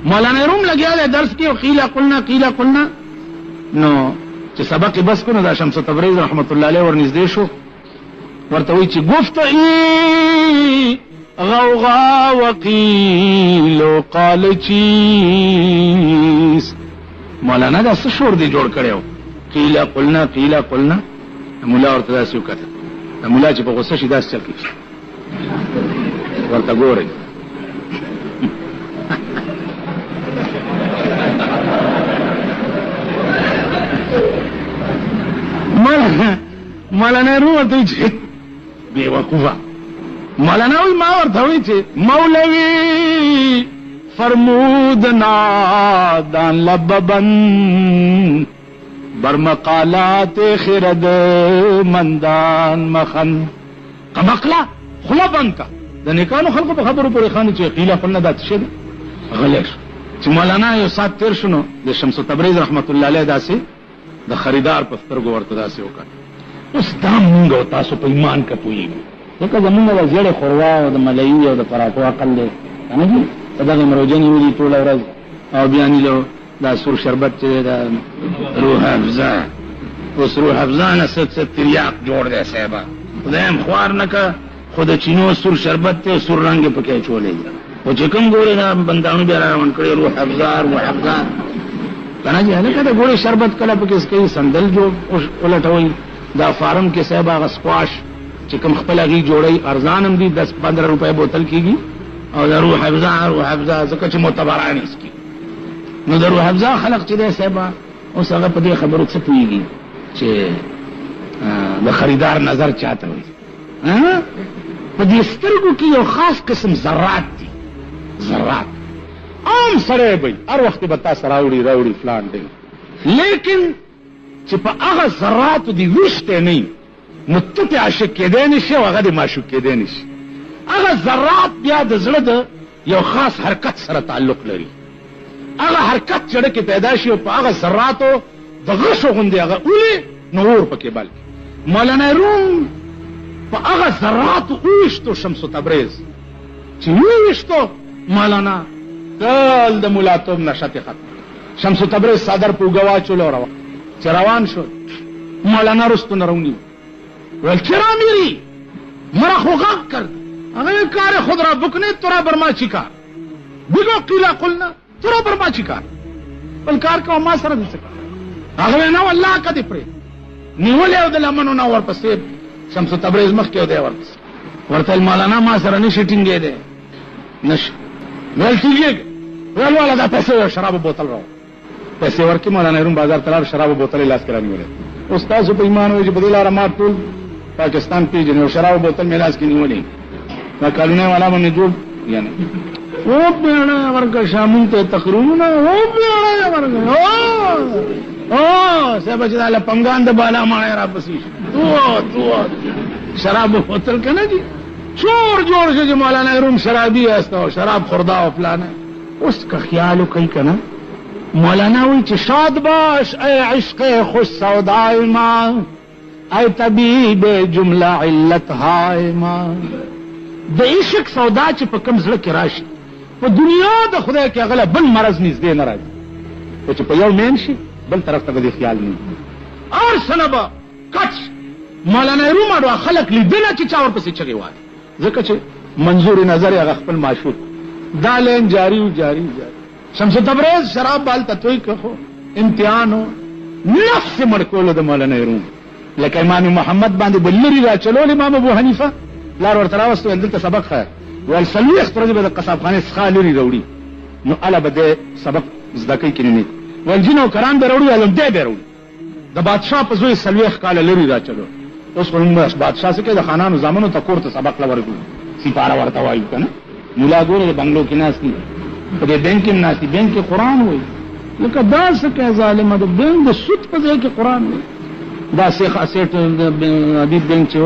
مولانا روم لګیا دی درس کې او قیل قلنا نو چې سبق بس کو نو دا شمس تبریز رحمت الله علیه ورنږدې شو ورته وی چې گفت ای غوغا وقیل قال چیز مولانا دا څه شور دی جوړ کړو قیل قلنا مولا ورته داسې وکړه مولا چې په غوسه شي داسې چل کوي ورته ګوري مولانا روم ورته وی چې بے وقوفه مولانا وی ما ورته وی چې مولوی فرمود نادان لببن برمقالات خرد مندان مخن قبقلا خلا بند کا د نیکانو خلقو په خبرو پورې خاني چې قیله قلنا دا څه دی غلش چې مولانا یو سات تیر شنو د شمس تبریز رحمت الله علیه داسې د خریدار په سترګو ورته داسې وکړ اوس دا مونږ او تاسو په ایمان کې پوهیږو لکه زمونږ د زیړې خوروا او د ملایي او د پراټو عقل دی کنه جی دغه مروجنې ولي ټوله ورځ او بیا نیلو دا سور شربت چې دا روح افزا اوس روح افزا نه ست تریاق جوړ دی صاحبه خدایم خوار نه که خو د چینو سور شربت ته سور رنګ پکې چولې او چې کوم ګورې دا بندانو بیا راون کړی روح افزا کنه جی هلکه د ګورې شربت کله پکې کوي سندل جوړ ولټوي دا فارم کې صاحب هغه سکواش چې کوم خپل هغې جوړوي ارزان هم دي 10-15 روپۍ بوتل کېږي او د روح افزا ځکه چې معتبران اسکي نو د روح افزا خلق چې دی صاحب اوس هغه په دې خبرو څه پوهېږي چې د خریدار نظر چاته وي په دې سترګو کې یو خاص قسم ذرات دي ذرات عام سړی به هر وخت به تا سره راوړي فلان دی لیکن چې په هغه ذراتو دې ویشتی نه وي نو ته پې عاشق کېدی نه شي او هغه دې معشوق کېدی نه شي هغه ذرات بیا د زړه د یو خاص حرکت سره تعلق لري هغه حرکت چې ډکې پیدا شي او په هغه ذراتو د غشو غوندې هغه اولي نو اور پکې بل مولانا روم په هغه ذراتو وویشتو شمس تبریز چې وویشتو مولانا ټول د ملاتوب نشه ترې ختم شمس تبریز صدر په اوږه واچولو چې روان شو مولانا رستو نه راونیو ویل چرا میری مرا خو غږ کرد هغه کار خود را بکنے تو را برما چیکار بگو قیلا قلنا تو را برما چیکار بل کار کو ما سره دې څه هغه نه والله کدی پرې نیولې او د لمنو نه ورپسې شمس تبریز مخ کې دی ورپسې ورته مولانا ما سره نشي ټینګې دی نشي ویل ټینګې ویل والا دا پیسې شراب بوتل راو پیسې ورکې مولانا روم بازار تلار شراب بوتل لاس کې رانیولې استاد په ایمان وایي چې په دې لاره ما ټول پاکستان پیژنې او شراب بوتل مې لاس کې نیولې دا کالونه والا باندې جوړ یعنی او بیاړه ورګه شامل ته تقریرونه او بیاړه ورګه او سبا چې له پنګان د بالا ماړه را پسې تو شراب بوتل کنه دي چور جوړ شي مولانا روم شرابي استو شراب خوردا او فلانه اوس که خیالو کوي کنه مولانا وی چې شاد باش ای عشق خوش سودای ما ای طبیب جمله علت های ما د عشق سودا چې په کم زړه کې راشي په دنیا د خدای کې هغه بل مرض نږدې نه راځي او چې په یو مین شي بل طرف ته به خیال نه اور سنبا کچ مولانا روم اډو خلق لیدنه چې چا ورپسې چغې وایي ځکه چې منظور نظر هغه خپل معشوق دا لین جاری شمس تبریز شراب بال تتوی کخو امتحانو نفس مړکولو د مولانا روم لکه امام محمد باندې بلری را چلول امام ابو حنیفه لار ورته راوستو دلته سبق خیر ول سلوخ ترځي به د قصابخانه څخه لري وروړي نو الا بده سبق زده کوي کینی ول جنو کرام به وروړي علم دې به وروړي د بادشاہ په زوی سلوخ کال لري را چلو اوس کوم بادشاہ څخه د خانانو زمانو ته کوړه سبق لورګو سپاره ورته وایي کنه مولا ګوره د بنگلو کې ناس دي په دې بینک کې ناس دي بینک کې قران وایي لکه دا څه کې ظالم د بینک د سود په ځای کې قران وایي دا شیخ اسیټ د حبیب بینک چې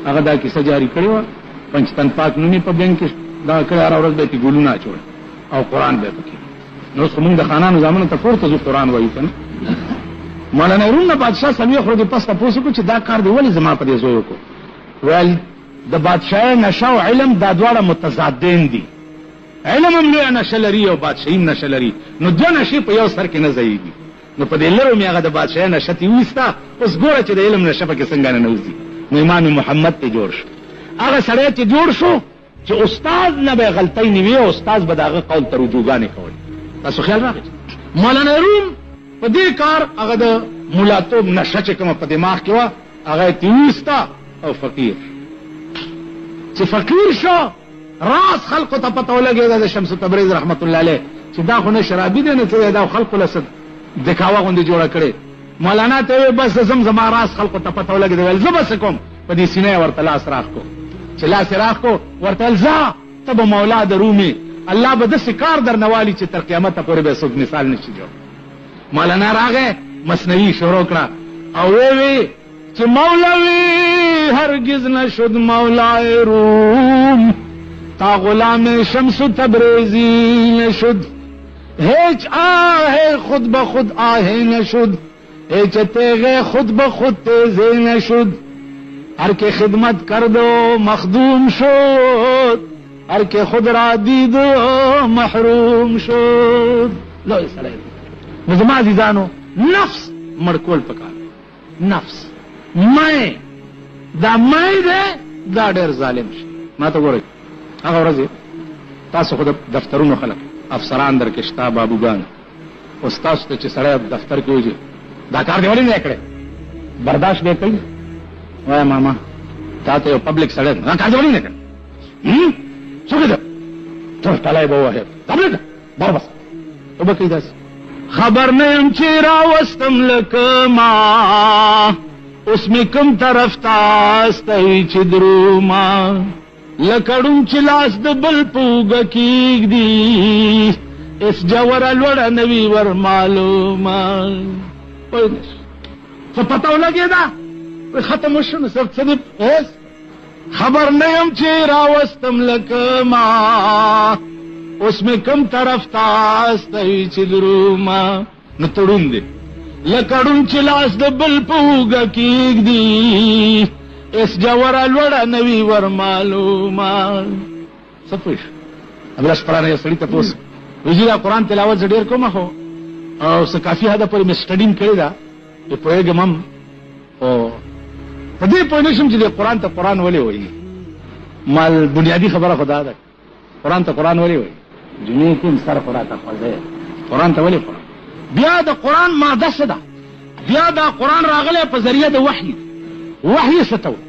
هغه دا کیسه جاری کړې وه پنجتن پاک نومې په بینک کې دا کړی هره ورځ به یې ګلونه اچول او قرآن به یې پکې نو اوس خو موږ د خانانو زامنو ته کور ته ځو قرآن وایو که نه مولانا روم نه بادشاه څلوېښت ورځې پس تپوس وکړو چې دا کار دې ولې زما په دې زوی وکړو ویل د بادشاهۍ نشه او علم دا دواړه متضادین دي علم هم لویه نشه لري او بادشاهي هم نشه لري، نو دوه نشې په یو سر کې نه ځایږي. نو په دې لرو مې هغه د بادشاهۍ نشه تې وویسته، اوس ګوره چې د علم نشه پکې څنګه ننوځي. نو امام محمد ته جوړ شو. هغه سړی چې جوړ شو چې استاد نه به غلطۍ نه وي او استاد به د هغه قول ته رجوګانې کولې. تاسو خیال راغی؟ مولانا روم په دې کار هغه د ملاتوب نشه چې کومه په دماغ کې وه هغه یې تې وویسته او فقیر چې فقیر شو راز خلقو ته پته ولګېده د شمس تبریز رحمت الله علیه چې دا خو نه شرابي دی نه څه دی، دا خلقو له څه دکاوه غوندې جوړه کړې. مولانا ته ویل بس زما راز خلقو ته پته ولګېده، ویل زه به څه کوم؟ په دې سینه یې ورته لاس راښ کو. چې لاس یې راښ کو ورته ویل ځه ته به مولا د رومې، الله به داسې کار درنه والي چې تر قیامته پورې به څوک مثال نشي جوړ. مولانا راغی مثنوي شروع کړه او وی چې مولوی هرگز نشد مولای روم، تا غلام شمس تبریزی نشد، هیچ آه خود به خود آه نشد، هیچ تیغ خود به خود تیزه نشد، هر که خدمت کرد و مخدوم شد، هر که خود را دید و محروم شد. لوی سړی نو زما عزیزانو نفس مړکول پکار، نفس مای دا مای دی دا ډېر ظالم شي. ما ته ګورئ هغه ورځې تاسو خو د دفترونو خلک افسران درکې شته بابوګان، اوس تاسو ته چې سړی دفتر کې وځي دا کار دې ولې نه کړی برداشت دې کوي؟ وایه ماما تا ته یو پبلک سړی دا کار دې ولې نه کړی؟ څوک دی ته ټلی به ووهې پبلک بار بس ته به کوي داسې خبر نه یم چې راوستم لکه ما اوس مې کوم طرف ته استوي چې دروما لکړم چې لاس د بل په اوږه کېږدي اس جوره لوړه نه وي ور معلومه. پوه نه شو څه پته ولګېده ختم وشو نو څه دې خبر نه یم چې راوستم لکه ما اوس مې کوم طرف ته استوي چې دروما نو تړون دی لکړم چې لاس د بل په اوږه کېږدي اس جوره لوړه نوی ور معلومه. څه پوه شو؟ بله شپه یو سړي تپوس ویجي دا قرآن تلاوت زه ډېر کوم خو او څه کافي حده پورې مې سټډیم کړې ده چې پوهېږم هم خو په دې پوه نه شم چې دې قرآن ته قرآن ولې وایي. مال بنیادي خبره خو دا ده قرآن ته قرآن ولې وایي؟ جمعې کې سر خو راته خوځی قرآن ته ولې قرآن؟ بیا د قرآن ماده څه ده؟ بیا دا قرآن راغلی په ذریعه د وحي. وحي څه ته وایي؟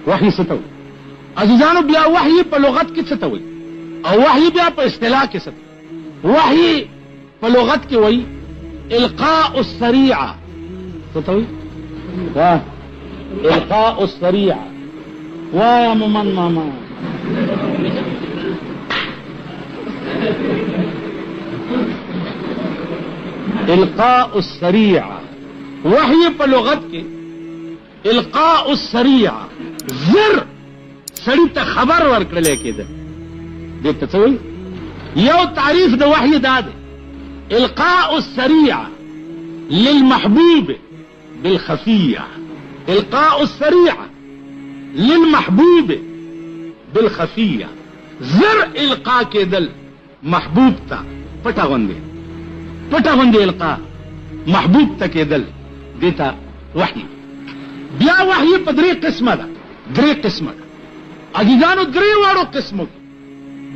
وحي څه ته وایي عزیزانو؟ بیا وحي په لغت کې څه ته وایي او وحي بیا په اصطلاح کې څه ته وایي؟ وحي په لغت کې وایي القاء السریعه. څه ته وایي؟ القاء السریعه. وایه مومن ماما القاء السریعه. وحي په لغت کې القاء السریعه زر سړي ته خبر ورکړلی کېده. دې ته څه وایي؟ یو تعریف د وحي دا دی القاء السریعه للمحبوب بالخفيه. القاء السریعه للمحبوب بالخفيه زر القاء کېدل محبوب ته پټه غوندې القاء محبوب ته کېدل دې ته وحي. بیا وحي په درې قسمه ده عزیزانو درې واړو قسمو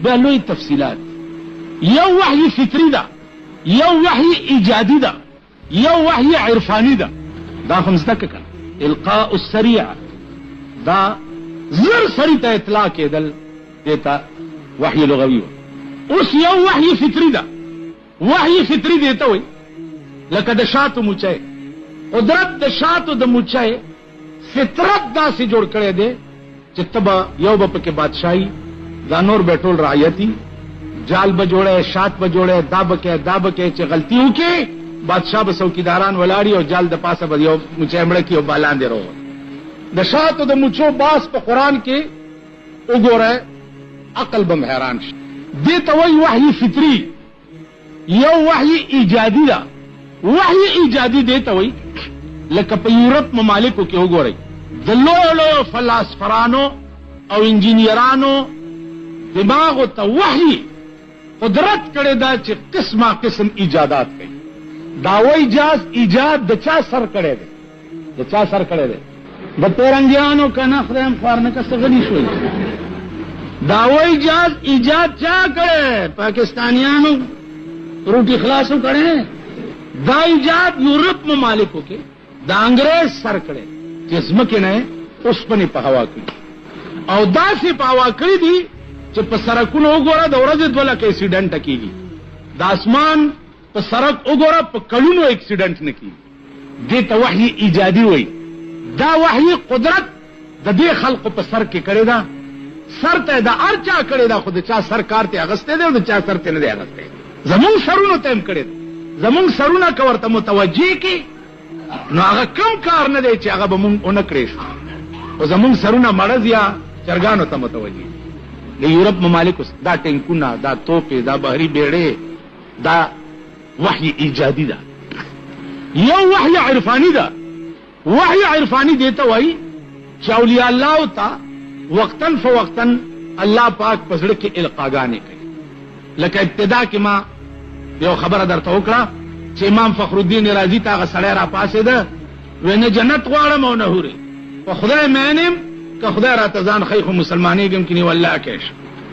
بیا لوی تفصیلات. یو وحي فطري ده، یو وحي ایجادي ده، یو وحي عرفاني ده. دا خو مزده که کنه القاء السریعه دا زر سړي ته اطلاع کېدل دې ته وحي لغوي وه. اوس یو وحي فطري ده. وحي فطري دې ته وایي لکه د شاتو موچی. قدرت د شاتو د موچی فطرت داسې جوړ کړی دی چې ته به یو به پکې بادشاهي دا نور به ټول رعیتي جال به جوړی شات به جوړی دا به کې چې غلطي وکړي بادشاه به څوکیداران ولاړي او جال د پاسه به یو موچی مړه کړي او بالاندې روغ. د شاتو د موچو باس په قرآن کې وګورئ عقل به حیران شي. دې ته وایي وحي فطري. یو وحي ایجادي ده. وحي ایجادي دې ته وایي لکه په یورپ ممالکو کې وګورئ د لویو فلاسفرانو او انجینیرانو دماغو ته وحي قدرت کړی دا چې قسمه قسم ایجادات کوي. دا وای جاز ایجاد د چا سر کړی دی؟ د چا سر کړی دی؟ د پیرنګیانو کنه خدایم خوار نه کس غلی شوی. دا وای جاز ایجاد چا کړی؟ پاکستانیانو روټي خلاصو کړی. دا ایجاد یورپ ممالکو کې د انګریز سر کړی چې ځمکې نه اوسپنې په هوا کړي او داسې په هوا کړي دي چې په سړکونو وګوره د ورځې 2 لک اکسیډنټ کېږي. د اسمان په سړک وګوره په کلونو اکسیډنټ نه کېږي. دې ته وحي ایجادي وایي. دا وحي قدرت د دې خلقو په سر کې کړې ده. سر ته د هر چا کړې ده خو د چا سر کار ته اغستی دی او د چا سر ته نه دی اغستی. زمونږ سرونو ته هم کړې ده. زمونږ سرونه که ورته متوجه کړي نو هغه کم کار نه دی چې هغه به مونږ ونه کړی شو. خو زمونږ سرونه مرض یا چرګانو ته متوجه. د یورپ ممالکو دا ټینکونه، دا توپې، دا بحري بیړۍ، دا وحي ایجادي ده. یو وحي عرفاني ده. وحي عرفاني دیته وایي چې اولیاء الله ته وقتاً فوقتاً الله پاک په زړه کې القاګانې کوي. لکه ابتدا کې ما یو خبره درته وکړه چې امام فخر الدین رازي ته هغه سړی را پاسېده وی نه جنت غواړم او نه هورې. په خدای مینم که خدای راته ځان ښیي خو مسلمانېږم که نه والله کېش.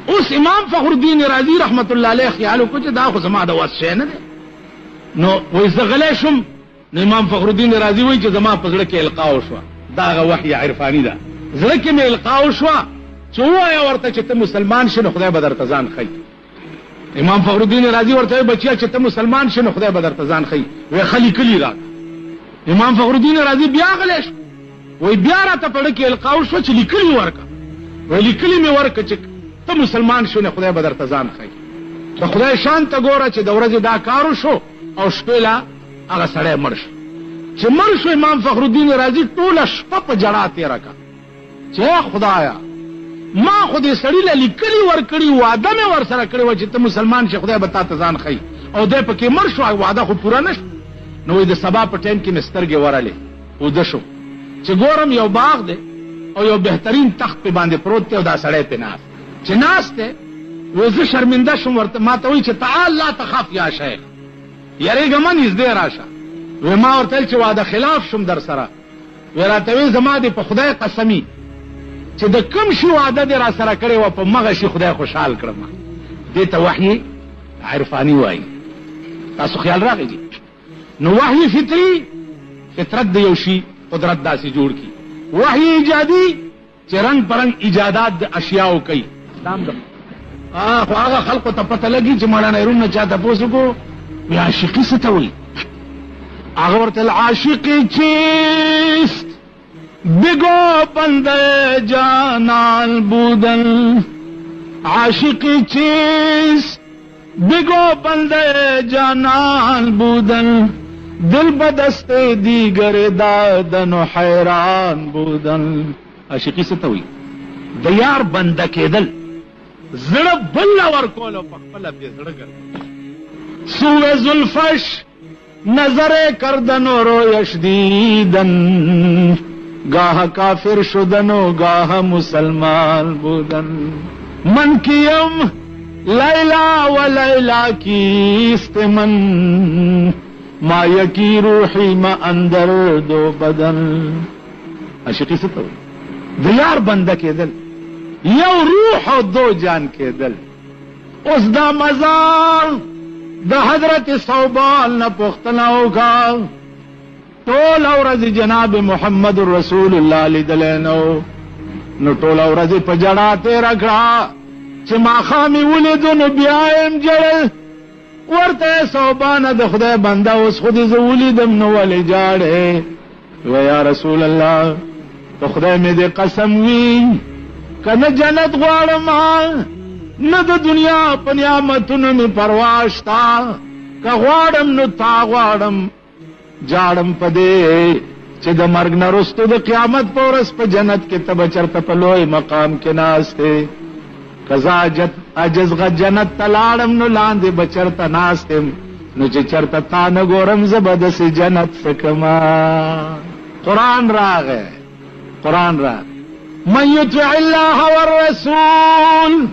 اوس امام فخر الدین رازي رحمت الله علیه خیال وکړو چې دا خو زما د وس شی نه دی. نو وایي زه غلی شم. نو امام فخر الدین رازي وایي چې زما په زړه کې القا وشوه. دا هغه وحي عرفاني ده. زړه کې مې القا وشوه چې ووایه ورته چې ته مسلمان شې نو خدای به درته ځان ښیي. امام فخر الدین رازي ورته وایي بچیا چې ته مسلمان شې نو خدای به درته ځان ښیي. وایي ښه لیکلي راکړه. امام فخر الدین رازي بیا غلی شو. وایي بیا راته په زړه کې القا وشوه چې لیکلي ورکړه. وایي لیکلي مې ورکړه چې ته مسلمان شو نو خدای به درته ځان ښیي. د خدای شان ته ګوره چې د ورځې دا کار وشو او شپې لا هغه سړی مړ شو. چې مړ شو امام فخر الدین رازي ټوله شپه په ژړا تېره کړه چې خدایا ما خو دې سړي له لیکلي ورکړي، وعده مې ورسره کړې وه چې ته مسلمان شې خدای به تا ته ځان ښیي او دی پکې مړ شو. وعده خو پوره نه شو. نو وایي د سبا په ټایم کې مې سترګې ورلې اوده شو چې ګورم یو باغ دی او یو بهترین تخت پې باندې پروت دی او دا سړی پې ناست. چې ناست دی وایي زه شرمنده شوم. ورته ما ته وایي چې تعال لا تخاف یا شیخ، یارېږه مه نږدې راشه. وایي ما ورته ویل چې وعده خلاف شوم در سره. وایي راته وایي زما دې په خدای قسمي چې د کوم شي وعده دې را سره کړې وه په مغه شي خدای خوشحال کړم. دې ته وحي عرفاني وایي. تاسو خیال راغی دي. نو وحي فطري فطرت د یو شي قدرت داسې جوړ کړي. وحي ایجادي چې رنګ پرنګ ایجادات د اشیاو کوي. خو هغه خلقو ته پته لګي چې مولانا روم نه چا تپوس وکړو وایي عاشقي څه ته وایي. هغه ورته عاشقي چیست بگو بنده جانان بودن، عاشقی چیست بگو بنده جانان بودن، دل بدست دیگر دادن و حیران بودن. عاشقی څه ته وایي؟ د یار بنده کېدل، زړه بل ورکول او په خپله بې زړه ګرځېدل. سوی زلفش نظر کردن و رویش دیدن، گاه کافر شدن و گاه مسلمان بودن. من کیم لیلا و لیلا کیست من، ما یکی روحی ما اندر دو بدن. عاشقی څه ته وایي؟ د یار بنده کېدل، یو روح او دو جان کېدل. اوس دا مزار د حضرت ثوبان نه پوښتنه وکړه ټوله ورځ جناب محمد رسول الله لیدلی نو ټوله ورځ په ژړا تېره کړه چې ماښام یې ولیدو نو بیا یم ژړل. ورته یې ثوبانه د خدای بنده اوس خو دې زه ولیدم نو ولې ژاړې؟ و یا رسول الله په خدای مې دې قسم وي که نه جنت غواړم نه د دنیا په نعمتونو مې پروا شته، که غواړم نو تا غواړم. جاړم په دې چې د مرګ نه وروسته د قیامت په ورځ په جنت کې ته به چېرته په لوی مقام کې ناست یې. که زه عجزغه جنت ته لاړم نو لاندې به چېرته ناست یم، نو چې چېرته تا نه ګورم زه به داسې جنت څه کړمه. قرآن راغی. من یطع الله والرسول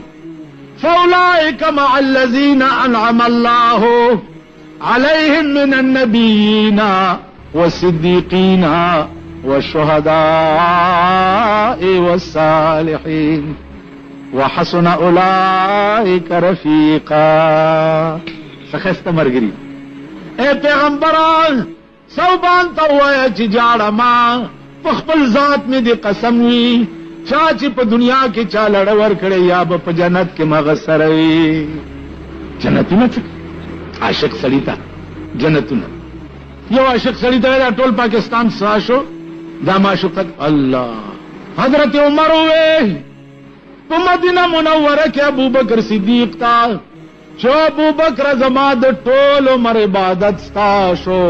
فاولئک مع الذین انعم اللہ علیہم من النبیین والصدیقین والشهداء والصالحین وحسن اولئک رفیقا. سخست مرګري اے پیغمبران صوبان ته وایا چې جاړه ما په خپل ذات مې دې قسم وي چا چې په دنیا کې چا لړ ور کړی یا به په جنت کې مغسر وي. جنتونه څه عاشق سړی ته جنتونه یو عاشق سړی ته دا ټول پاکستان ساشو دا معشوقت الله. حضرت عمر وې په مدینه منوره کې ابوبکر صدیق تا چو ابوبکر زما د ټول عمر عبادت ستا شو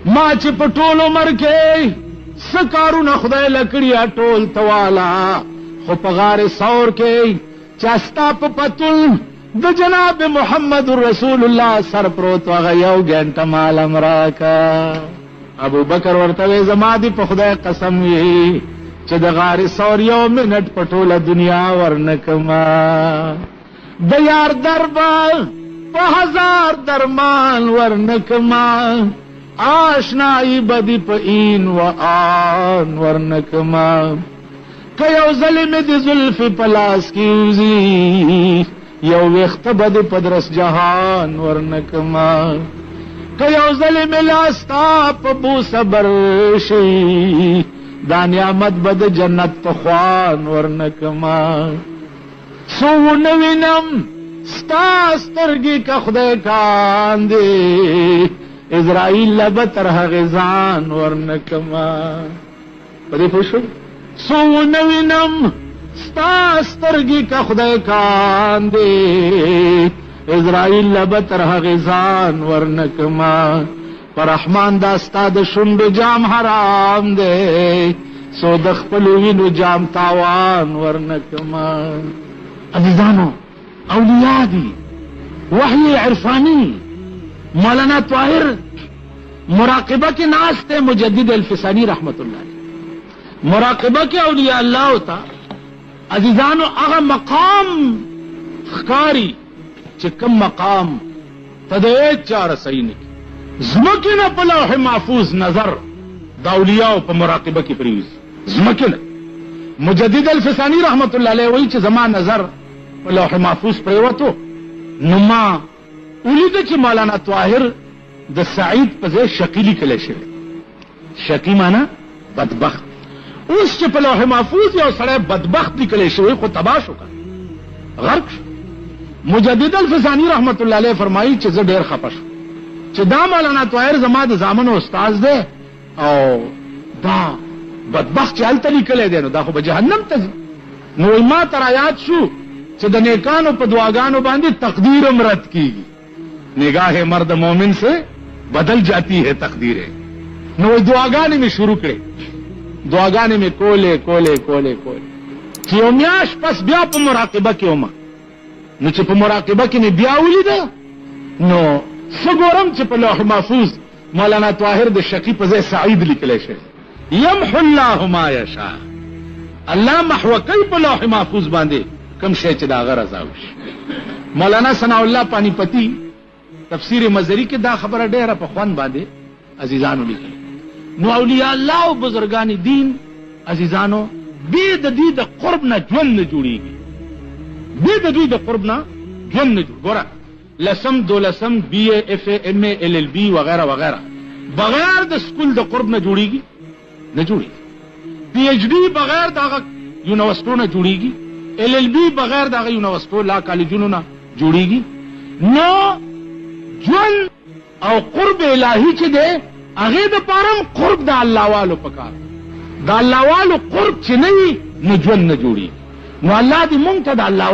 ما چې په ټول عمر کې سکارونه خدای لکړیا ټول توالا خو په غار ثور کې چاستا په پتول د جناب محمد رسول الله سر پروت وغه یو غنټه مال امراکا. ابوبکر ورته زما دی په خدای قسم وی چې د غار ثور یو منټ په ټوله دنیا ورنکما د یار دربار په هزار درمان ورنکما آشنائی بدی پا این و آن ورنکما که یو ظلم دی ظلف پلاس کیوزی یو وقت بدی پدرس جہان ورنکما که یو ظلم لاستا پا بو صبر شی دا نعمت بد جنت پا خوان ورنکما. سو نوینم ستا سترگی که خدای کاندی اسرائیل لبتر غزان ورنکما. پدې پوښو سو نوینم ستا سترګي کا خدای کان دې اسرائیل لبتر غزان ورنکما. پر رحمان دا ستا د شونډو جام حرام دې سو د خپل وینو جام تاوان ورنکما. عزیزانو اولیاء دي وحی عرفانی. مولانا طاہر مراقبہ کے ناس تھے مجدد الفسانی رحمت اللہ علیہ. مراقبہ کے اولیاء اللہ ہوتا عزیزانو اغا مقام خکاری چکم مقام تدویت چار سینی زمکن پا لوح محفوظ نظر دا اولیاء پا مراقبہ کی پریوز زمکن. مجدد الفسانی رحمت اللہ علیہ وہی چھ زمان نظر پا لوح محفوظ پریوتو نما ولیده چې مولانا طاهر د سعید په ځای شقی لیکلی شوی. شقی معنا بدبخت. اوس چې په لوح محفوظ یو سړی بدبخت لیکلی شوی خو تباه شو که غرق شو. مجدد الفسانی رحمت الله علیه فرمایي چې زه ډېر خفه شوم چې دا مولانا طاهر زما د زامنو استاد دی او دا بدبخت چې هلته لیکلی دی نو دا خو به جهنم ته ځي. نو ما ته رایاد شو چې د نیکانو په دعاګانو باندې تقدیر هم رد کیږي. نگاہ مرد مومن سے بدل جاتی ہے تقدیریں. نو دعاګانې میں شروع کړې. دعاګانې میں کولے کولے کولے کولے چې یو میاش پس بیا په مراقبه کې ومه. نو چې په مراقبه کې مې بیا ولیده نو څه ګورم چې په لوح محفوظ مولانا طاهر د شقی په ځای سعید لیکلی شوی. یمحو الله ما یشاء. الله محو کوي په لوح محفوظ باندې کم شی چې د هغه رضا وشي. مولانا ثناء الله پانی پتی تفسیر مزری کې دا خبره ډیره په خوان باندې عزیزانو لیکل. نو اولیاء الله او بزرگان دین عزیزانو به د دې د قرب نه ژوند نه جوړیږي. به د دوی د قرب نه ژوند نه جوړ. ګوره لسم دولسم بی اے اف اے ایم اے ایل ایل بی وغیرہ وغیرہ بغیر د سکول د قرب نه جوړیږي نه جوړیږي. پی ایچ ڈی بغیر دغه یونیورسټو نه جوړیږي. ایل ایل بی بغیر دغه یونیورسټو لا کالجونو نه جوړیږي. نو جون او قرب الہی چې دی هغه د پاره قرب د الله والو پکار. د الله والو قرب چې نه وي نو ژوند نه جوړي. نو الله دې مونږ ته د الله